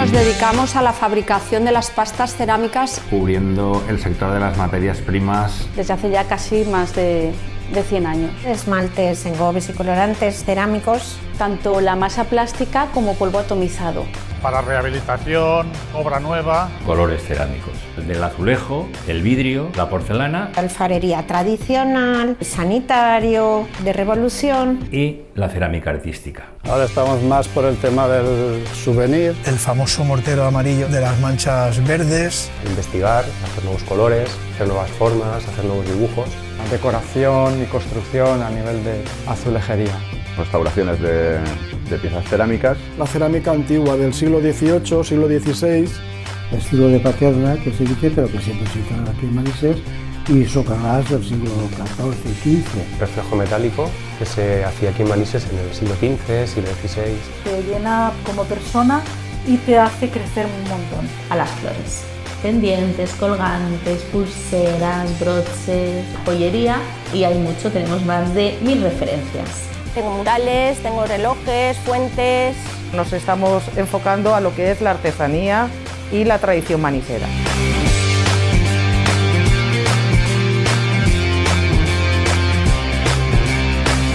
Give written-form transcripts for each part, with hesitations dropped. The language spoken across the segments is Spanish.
nos dedicamos a la fabricación de las pastas cerámicas, cubriendo el sector de las materias primas desde hace ya casi más de 100 años. Esmaltes, engobes y colorantes cerámicos. Tanto la masa plástica como polvo atomizado. Para rehabilitación, obra nueva. Colores cerámicos, del azulejo, el vidrio, la porcelana. Alfarería tradicional, sanitario, de revolución. Y la cerámica artística. Ahora estamos más por el tema del souvenir. El famoso mortero amarillo de las manchas verdes. Investigar, hacer nuevos colores, hacer nuevas formas, hacer nuevos dibujos. La decoración y construcción a nivel de azulejería. Restauraciones de piezas cerámicas. La cerámica antigua del siglo XVIII, siglo XVI. El estilo de Paterna, que se dice, pero que siempre se hizo aquí en Manises, y socalás del siglo XIV y XV. Reflejo metálico que se hacía aquí en Manises en el siglo XV, siglo XVI. Te llena como persona y te hace crecer un montón. A las flores. Pendientes, colgantes, pulseras, broches, joyería y hay mucho, tenemos más de 1000 referencias. Tengo murales, tengo relojes, fuentes. Nos estamos enfocando a lo que es la artesanía y la tradición manisera.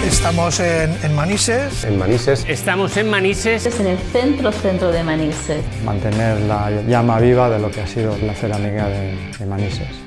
Estamos en Manises. En Manises. Estamos en Manises. Es en el centro de Manises. Mantener la llama viva de lo que ha sido la cerámica de Manises.